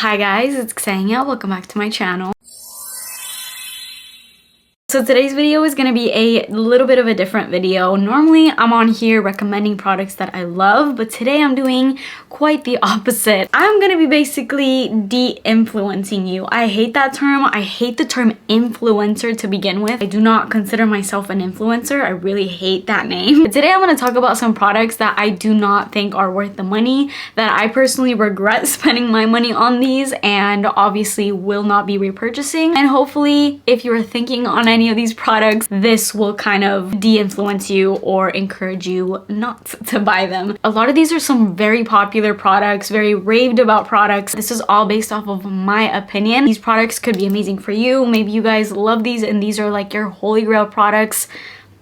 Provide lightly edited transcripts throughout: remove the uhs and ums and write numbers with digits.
Hi guys, it's Ksenia. Welcome back to my channel. So today's video is going to be a little bit of a different video. Normally I'm on here recommending products that I love, but today I'm doing quite the opposite. I'm going to be basically de-influencing you. I hate that term. I hate the term influencer to begin with. I do not consider myself an influencer. I really hate that name. But today I'm going to talk about some products that I do not think are worth the money, that I personally regret spending my money on these and obviously will not be repurchasing. And hopefully if you're thinking on any of these products, this will kind of de-influence you or encourage you not to buy them. A lot of these are some very popular products, very raved about products. This is all based off of my opinion. These products could be amazing for you. Maybe you guys love these and these are like your holy grail products.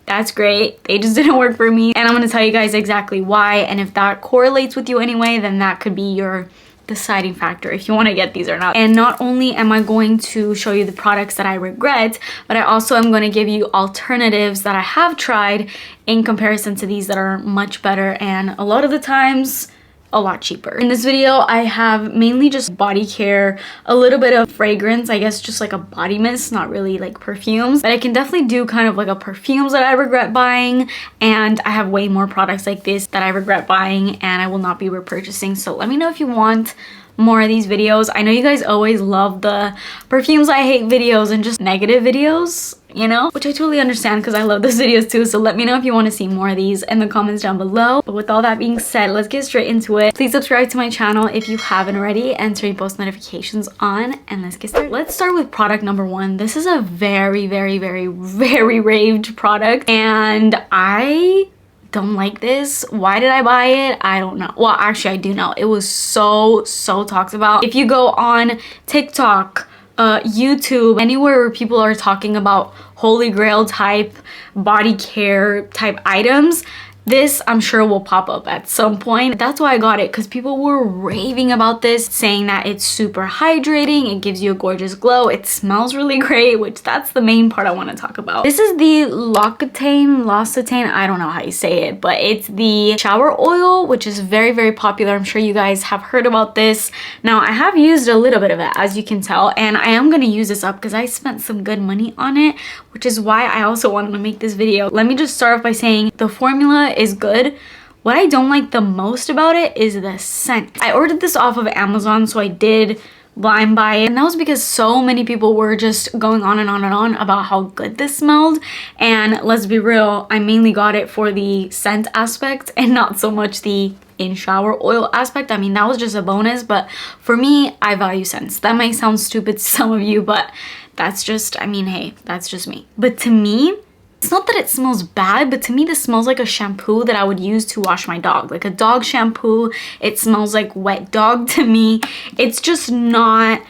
That's great. They just didn't work for me. And I'm going to tell you guys exactly why. And if that correlates with you anyway, then that could be your deciding factor if you want to get these or not. And not only am I going to show you the products that I regret, but I also am going to give you alternatives that I have tried in comparison to these that are much better and a lot of the times a lot cheaper. In this video, I have mainly just body care, a little bit of fragrance, I guess just like a body mist, not really like perfumes, but I can definitely do kind of like a perfumes that I regret buying, and I have way more products like this that I regret buying and I will not be repurchasing. So let me know if you want more of these videos. I know you guys always love the perfumes I hate videos and just negative videos, you know, which I totally understand because I love those videos too. So let me know if you want to see more of these in the comments down below. But with all that being said, let's get straight into it. Please subscribe to my channel if you haven't already and turn your post notifications on, and let's get started. Let's start with product number one. This is a very raved product and I don't like this. Why did I buy it? I don't know. Well, actually I do know. It was so talked about. If you go on TikTok, YouTube, anywhere where people are talking about holy grail type body care type items, this I'm sure will pop up at some point. That's why I got it, because people were raving about this, saying that it's super hydrating, it gives you a gorgeous glow, it smells really great, which that's the main part I want to talk about. This is the L'Occitane, I don't know how you say it, but it's the shower oil, which is very popular. I'm sure you guys have heard about this. Now I have used a little bit of it, as you can tell, and I am going to use this up because I spent some good money on it, which is why I also wanted to make this video. Let me just start off by saying the formula is good. What I don't like the most about it is the scent. I ordered this off of Amazon, so I did blind buy it, and that was because so many people were just going on and on about how good this smelled. And let's be real, I mainly got it for the scent aspect and not so much the in shower oil aspect. I mean, that was just a bonus, but for me, I value scents. That might sound stupid to some of you, but that's just, I mean, hey, that's just me. But to me, it's not that it smells bad, but to me this smells like a shampoo that I would use to wash my dog. Like a dog shampoo. It smells like wet dog to me. It's just not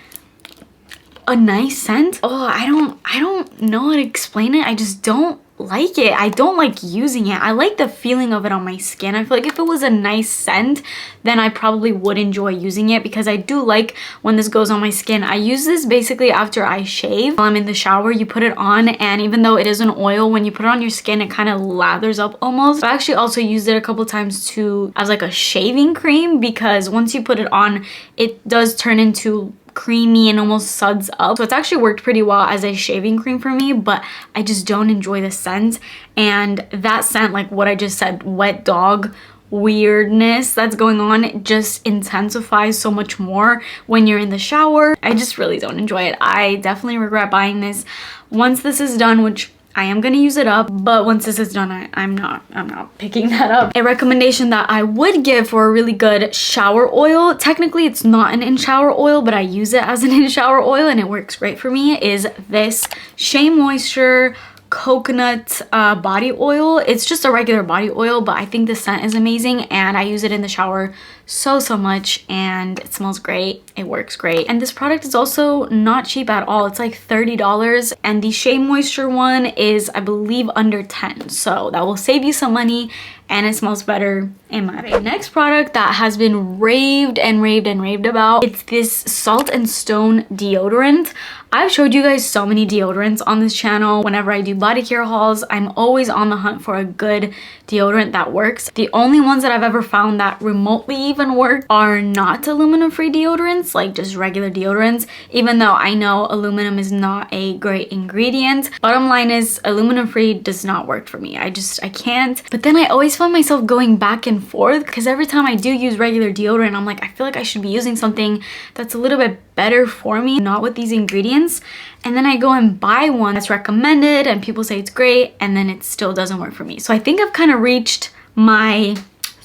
a nice scent. Oh, I don't know how to explain it. I just don't like it. I don't like using it. I like the feeling of it on my skin. I feel like if it was a nice scent, then I probably would enjoy using it, because I do like when this goes on my skin. I use this basically after I shave. While I'm in the shower, you put it on, and even though it is an oil, when you put it on your skin, it kind of lathers up almost. I actually also used it a couple times as like a shaving cream, because once you put it on, it does turn into creamy and almost suds up. So it's actually worked pretty well as a shaving cream for me, but I just don't enjoy the scent. And that scent, like what I just said, wet dog weirdness that's going on, it just intensifies so much more when you're in the shower. I just really don't enjoy it. I definitely regret buying this. Once this is done, which I am gonna use it up, but once this is done, I'm not picking that up. A recommendation that I would give for a really good shower oil, technically it's not an in-shower oil, but I use it as an in-shower oil and it works great for me, is this Shea Moisture coconut body oil. It's just a regular body oil, but I think the scent is amazing and I use it in the shower so much, and it smells great. It works great. And this product is also not cheap at all. It's like $30, and the Shea Moisture one is, I believe, under 10, so that will save you some money and it smells better in my opinion. Next product that has been raved about, it's this Salt and Stone deodorant. I've showed you guys so many deodorants on this channel. Whenever I do body care hauls, I'm always on the hunt for a good deodorant that works. The only ones that I've ever found that remotely even even work are not aluminum free deodorants, like just regular deodorants, even though I know aluminum is not a great ingredient. Bottom line is aluminum free does not work for me. I can't. But then I always find myself going back and forth because every time I do use regular deodorant, I'm like, I feel like I should be using something that's a little bit better for me, not with these ingredients. And then I go and buy one that's recommended and people say it's great, and then it still doesn't work for me. So I think I've kind of reached my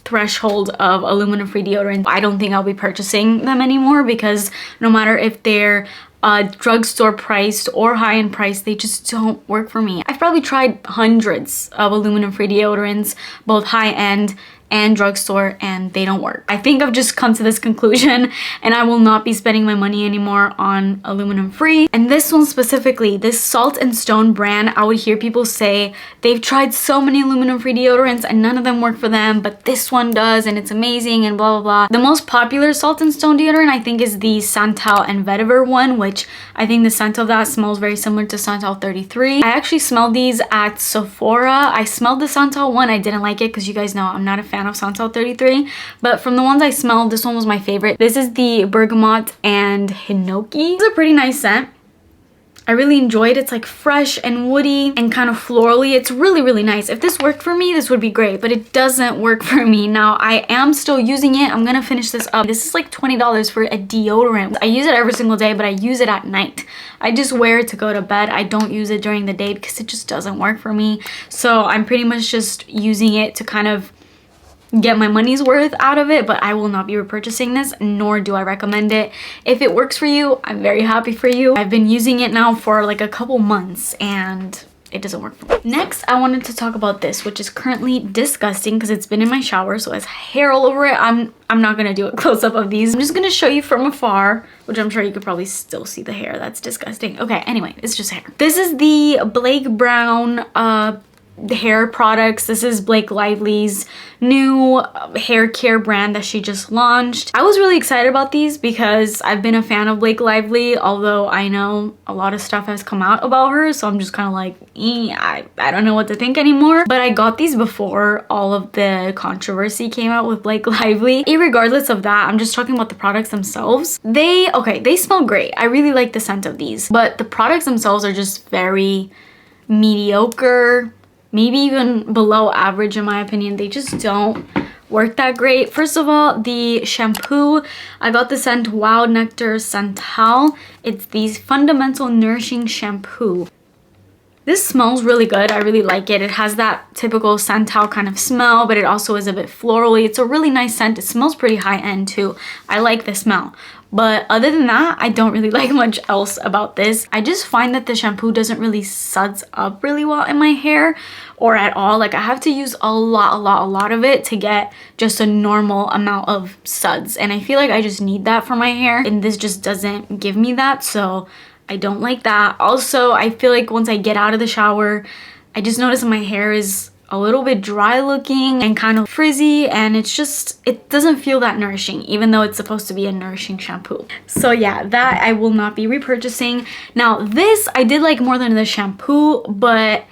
threshold of aluminum free deodorant. I don't think I'll be purchasing them anymore because no matter if they're drugstore priced or high-end price, they just don't work for me. I've probably tried hundreds of aluminum free deodorants, both high-end and drugstore, and they don't work. I think I've just come to this conclusion and I will not be spending my money anymore on aluminum free. And this one specifically, this Salt and Stone brand, I would hear people say they've tried so many aluminum free deodorants and none of them work for them, but this one does and it's amazing and blah blah blah. The most popular Salt and Stone deodorant I think is the Santal and Vetiver one, which I think the scent of that smells very similar to Santal 33. I actually smelled these at Sephora. I smelled the Santal one. I didn't like it because you guys know I'm not a fan of Santal 33, but from the ones I smelled, this one was my favorite. This is the Bergamot and Hinoki. It's a pretty nice scent. I really enjoy it. It's like fresh and woody and kind of florally. It's really, really nice. If this worked for me, this would be great, but it doesn't work for me. Now, I am still using it. I'm gonna finish this up. This is like $20 for a deodorant. I use it every single day, but I use it at night. I just wear it to go to bed. I don't use it during the day because it just doesn't work for me. So I'm pretty much just using it to kind of get my money's worth out of it, but I will not be repurchasing this, nor do I recommend it. If it works for you, I'm very happy for you. I've been using it now for like a couple months and it doesn't work for me. Next, I wanted to talk about this, which is currently disgusting because it's been in my shower, so it has hair all over it. I'm not gonna do a close-up of these. I'm just gonna show you from afar, which I'm sure you could probably still see the hair. That's disgusting. Okay, anyway, it's just hair. This is the Blake Brown hair products. This is Blake Lively's new hair care brand that she just launched. I was really excited about these because I've been a fan of Blake Lively, although I know a lot of stuff has come out about her, so I'm just kind of like, I don't know what to think anymore. But I got these before all of the controversy came out with Blake Lively. Irregardless of that, I'm just talking about the products themselves. They smell great. I really like the scent of these, but the products themselves are just very mediocre, maybe even below average in my opinion. They just don't work that great. First of all, the shampoo, I got the scent Wild Nectar Santal. It's the Fundamental Nourishing Shampoo. This smells really good. I really like it. It has that typical Santal kind of smell, but it also is a bit florally. It's a really nice scent. It smells pretty high-end too. I like the smell. But other than that, I don't really like much else about this. I just find that the shampoo doesn't really suds up really well in my hair or at all. Like I have to use a lot of it to get just a normal amount of suds. And I feel like I just need that for my hair. And this just doesn't give me that. So I don't like that. Also, I feel like once I get out of the shower, I just notice that my hair is a little bit dry looking and kind of frizzy, and it's just, it doesn't feel that nourishing, even though it's supposed to be a nourishing shampoo. So yeah, that I will not be repurchasing. Now this I did like more than the shampoo, but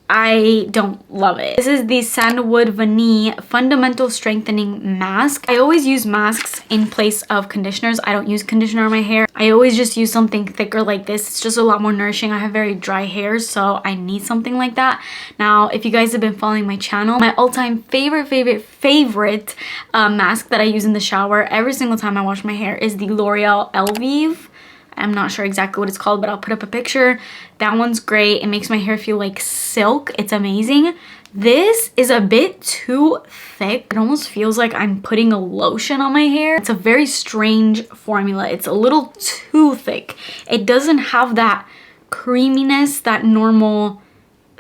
I don't love it. This is the Sandalwood Vanille Fundamental Strengthening Mask. I always use masks in place of conditioners. I don't use conditioner on my hair. I always just use something thicker like this. It's just a lot more nourishing. I have very dry hair, so I need something like that. Now, if you guys have been following my channel, my all-time favorite mask that I use in the shower every single time I wash my hair is the L'Oreal Elvive. I'm not sure exactly what it's called, but I'll put up a picture. That one's great. It makes my hair feel like silk. It's amazing. This is a bit too thick. It almost feels like I'm putting a lotion on my hair. It's a very strange formula. It's a little too thick. It doesn't have that creaminess that normal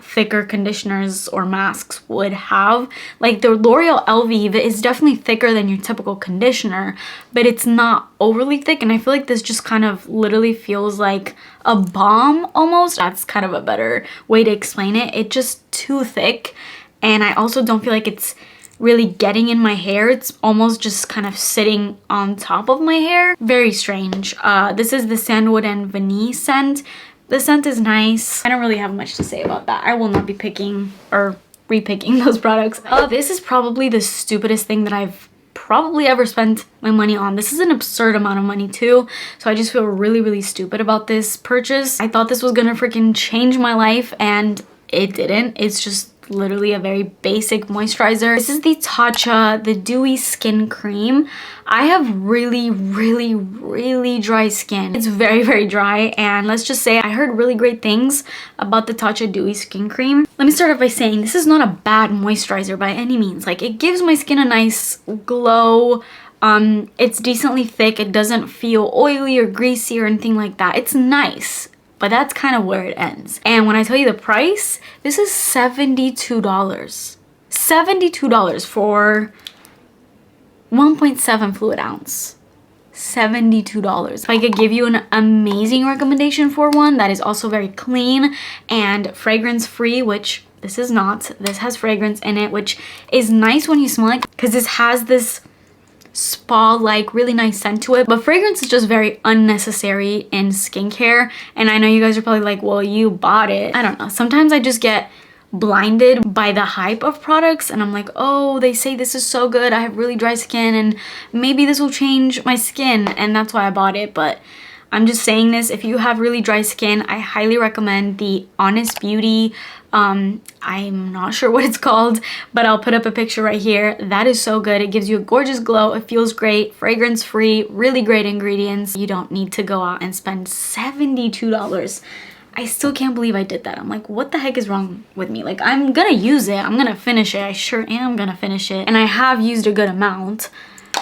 thicker conditioners or masks would have. Like the L'Oreal Elvive is definitely thicker than your typical conditioner, but it's not overly thick, and I feel like this just kind of literally feels like a balm almost. That's kind of a better way to explain it. It's just too thick, and I also don't feel like it's really getting in my hair. It's almost just kind of sitting on top of my hair. Very strange. This is the Sandalwood and Vanille scent. The scent is nice. I don't really have much to say about that. I will not be picking or repicking those products. This is probably the stupidest thing that I've probably ever spent my money on. This is an absurd amount of money too, so I just feel really, really stupid about this purchase. I thought this was gonna freaking change my life, and it didn't. It's just literally a very basic moisturizer. This is the Tatcha, the Dewy Skin Cream. I have really, really, really dry skin. It's very, very dry, and let's just say I heard really great things about the Tatcha Dewy Skin Cream. Let me start off by saying this is not a bad moisturizer by any means. Like, it gives my skin a nice glow. It's decently thick. It doesn't feel oily or greasy or anything like that. It's nice. But that's kind of where it ends. And when I tell you the price, this is $72. $72 for 1.7 fluid ounce. $72. If I could give you an amazing recommendation for one that is also very clean and fragrance free, which this is not. This has fragrance in it, which is nice when you smell it because this has this spa-like really nice scent to it, but fragrance is just very unnecessary in skincare. And I know you guys are probably like, well, you bought it. I don't know, sometimes I just get blinded by the hype of products and I'm like, oh, they say this is so good, I have really dry skin and maybe this will change my skin, and that's why I bought it. But I'm just saying this, if you have really dry skin, I highly recommend the Honest Beauty, I'm not sure what it's called, but I'll put up a picture right here. That is so good. It gives you a gorgeous glow. It feels great, fragrance free, really great ingredients. You don't need to go out and spend $72. I still can't believe I did that. I'm like, what the heck is wrong with me? Like, I'm gonna use it, I'm gonna finish it, I sure am gonna finish it, and I have used a good amount,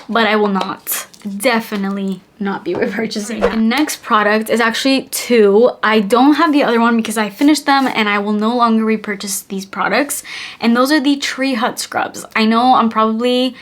but I will not, definitely not be repurchasing. The next product is actually two. I don't have the other one because I finished them and I will no longer repurchase these products, and those are the Tree Hut scrubs. I know I'm probably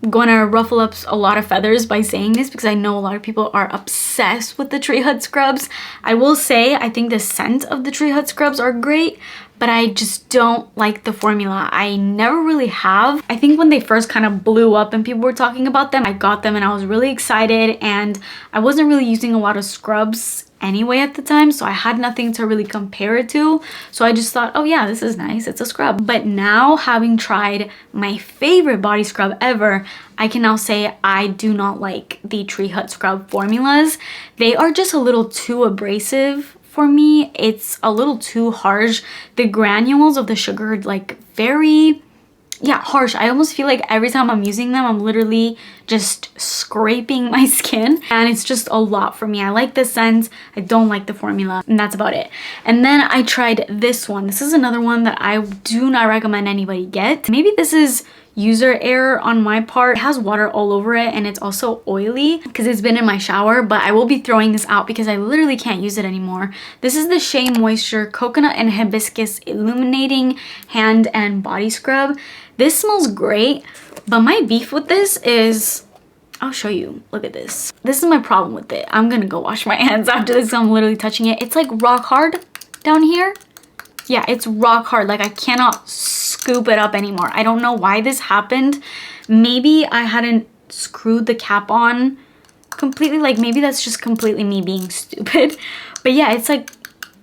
gonna ruffle up a lot of feathers by saying this because I know a lot of people are obsessed with the Tree Hut scrubs. I will say I think the scent of the Tree Hut scrubs are great, but I just don't like the formula. I never really have. I think when they first kind of blew up and people were talking about them, I got them and I was really excited, and I wasn't really using a lot of scrubs anyway at the time, so I had nothing to really compare it to. So I just thought, oh yeah, this is nice, it's a scrub. But now, having tried my favorite body scrub ever, I can now say I do not like the Tree Hut scrub formulas. They are just a little too abrasive for me. It's a little too harsh. The granules of the sugar are like very, yeah, harsh. I almost feel like every time I'm using them, I'm literally just scraping my skin, and it's just a lot for me. I like the scent, I don't like the formula, and that's about it. And then I tried this one. This is another one that I do not recommend anybody get. Maybe this is user error on my part. It has water all over it, and it's also oily because it's been in my shower, but I will be throwing this out because I literally can't use it anymore. This is the Shea Moisture Coconut and Hibiscus Illuminating Hand and Body Scrub. This smells great, but my beef with this is, I'll show you. Look at this. This is my problem with it. I'm gonna go wash my hands after this. I'm literally touching it. It's like rock hard down here. Yeah, it's rock hard. Like, I cannot scoop it up anymore. I don't know why this happened. Maybe I hadn't screwed the cap on completely. Like, maybe that's just completely me being stupid. But yeah, it's like,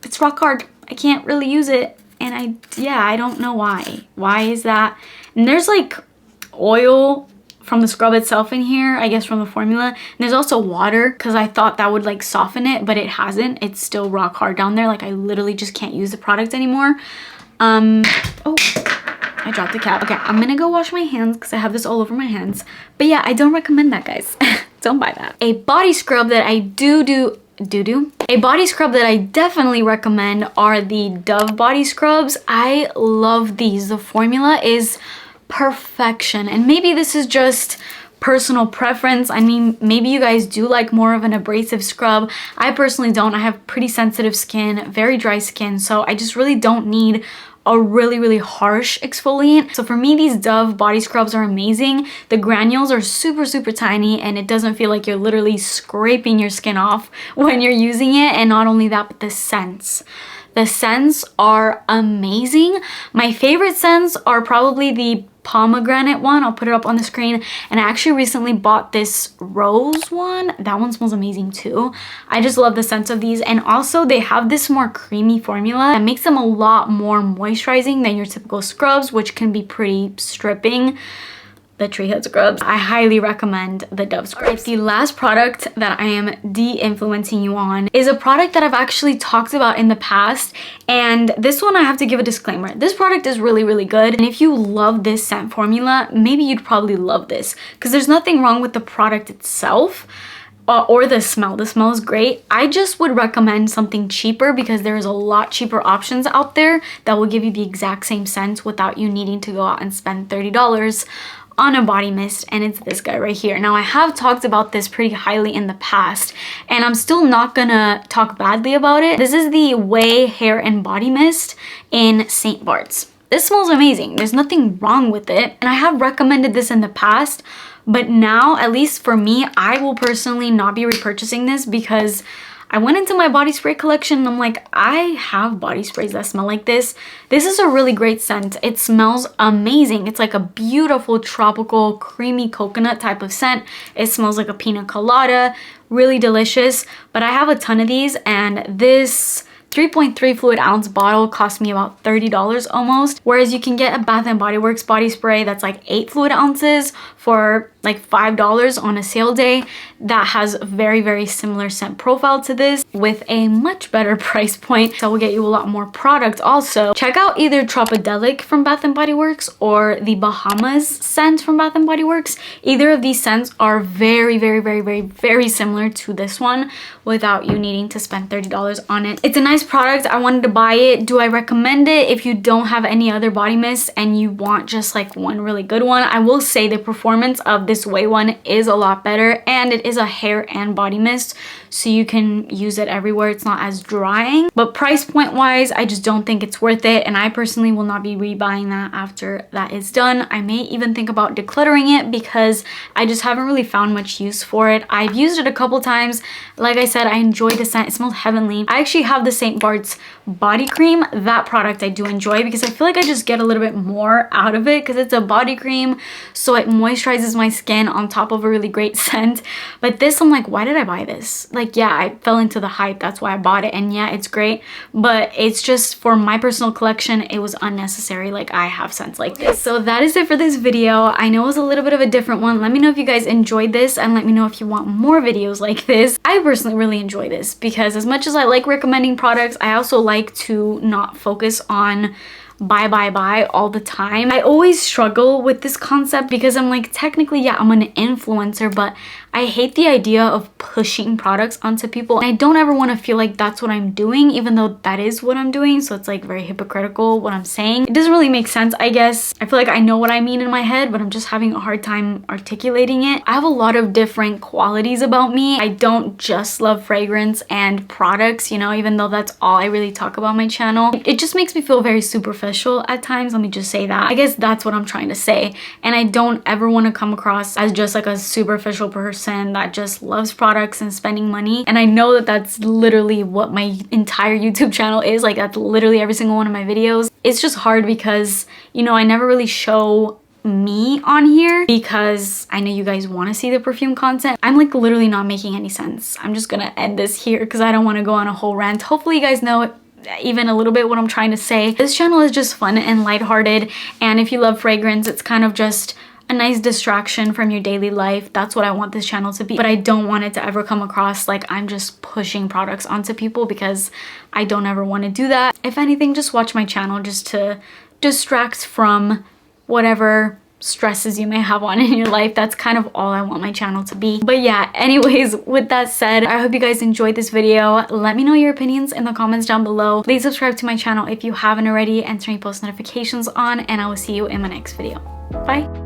it's rock hard. I can't really use it. And I don't know why. Why is that? And there's like oil from the scrub itself in here, I guess from the formula. And there's also water because I thought that would like soften it, but it hasn't. It's still rock hard down there. Like, I literally just can't use the product anymore. Oh, I dropped the cap. Okay, I'm gonna go wash my hands because I have this all over my hands. But yeah, I don't recommend that, guys. Don't buy that. A body scrub that I a body scrub that I definitely recommend are the Dove body scrubs. I love these. The formula is perfection, and maybe this is just personal preference. I mean, maybe you guys do like more of an abrasive scrub. I personally don't. I have pretty sensitive skin, very dry skin, so I just really don't need a really, really harsh exfoliant. So for me, these Dove body scrubs are amazing. The granules are super, super tiny, and it doesn't feel like you're literally scraping your skin off when you're using it. And not only that, but the scents. The scents are amazing. My favorite scents are probably the pomegranate one. I'll put it up on the screen. And I actually recently bought this rose one. That one smells amazing too. I just love the scent of these. And also they have this more creamy formula that makes them a lot more moisturizing than your typical scrubs, which can be pretty stripping. the tree head scrubs. I highly recommend the Dove scrubs. Alright, the last product that I am de-influencing you on is a product that I've actually talked about in the past, and this one I have to give a disclaimer. This product is really, really good, and if you love this scent formula, maybe you'd probably love this because there's nothing wrong with the product itself. Or the smell. The smell is great. I just would recommend something cheaper because there's a lot cheaper options out there that will give you the exact same scent without you needing to go out and spend $30 on a body mist, and it's this guy right here. Now, I have talked about this pretty highly in the past, and I'm still not gonna talk badly about it. This is the Ouai Hair and Body Mist in St. Bart's. This smells amazing. There's nothing wrong with it, and I have recommended this in the past, but now, at least for me, I will personally not be repurchasing this because I went into my body spray collection and I'm like, I have body sprays that smell like this. This is a really great scent. It smells amazing. It's like a beautiful tropical creamy coconut type of scent. It smells like a pina colada, really delicious. But I have a ton of these, and this 3.3 fluid ounce bottle cost me about $30 almost, whereas you can get a Bath & Body Works body spray that's like 8 fluid ounces for like $5 on a sale day that has a very, very similar scent profile to this with a much better price point. So will get you a lot more product also. Check out either Tropidelic from Bath & Body Works or the Bahamas scent from Bath & Body Works. Either of these scents are very, very, very, very, very similar to this one without you needing to spend $30 on it. It's a nice product. I wanted to buy it. Do I recommend it if you don't have any other body mist and you want just like one really good one? I will say the performance of this Ouai one is a lot better, and it is a hair and body mist, so you can use it everywhere. It's not as drying, but price point wise, I just don't think it's worth it, and I personally will not be rebuying that after that is done. I may even think about decluttering it because I just haven't really found much use for it. I've used it a couple times. Like I said, I enjoy the scent. It smells heavenly. I actually have the St. Bart's body cream. That product I do enjoy because I feel like I just get a little bit more out of it because it's a body cream, so it moisturizes my skin on top of a really great scent. But this, I'm like, why did I buy this? Like, yeah, I fell into the hype, that's why I bought it, and yeah, it's great, but it's just for my personal collection, it was unnecessary. Like, I have scents like this. So that is it for this video. I know it was a little bit of a different one. Let me know if you guys enjoyed this, and let me know if you want more videos like this. I personally really enjoy this because as much as I like recommending products, I also like to not focus on buy all the time. I always struggle with this concept because I'm like, technically, yeah, I'm an influencer, but I hate the idea of pushing products onto people. And I don't ever want to feel like that's what I'm doing, even though that is what I'm doing. So it's like very hypocritical what I'm saying. It doesn't really make sense, I guess. I feel like I know what I mean in my head, but I'm just having a hard time articulating it. I have a lot of different qualities about me. I don't just love fragrance and products, you know, even though that's all I really talk about on my channel. It just makes me feel very superficial at times. Let me just say that. I guess that's what I'm trying to say. And I don't ever want to come across as just like a superficial person that just loves products and spending money. And I know that that's literally what my entire YouTube channel is. Like, that's literally every single one of my videos. It's just hard because, you know, I never really show me on here because I know you guys want to see the perfume content. I'm like literally not making any sense. I'm just gonna end this here because I don't want to go on a whole rant. Hopefully you guys know even a little bit what I'm trying to say. This channel is just fun and lighthearted, and if you love fragrance, it's kind of just a nice distraction from your daily life. That's what I want this channel to be, but I don't want it to ever come across like I'm just pushing products onto people because I don't ever want to do that. If anything, just watch my channel just to distract from whatever stresses you may have on in your life. That's kind of all I want my channel to be. But yeah, anyways, with that said, I hope you guys enjoyed this video. Let me know your opinions in the comments down below. Please subscribe to my channel if you haven't already and turn your post notifications on, and I will see you in my next video. Bye.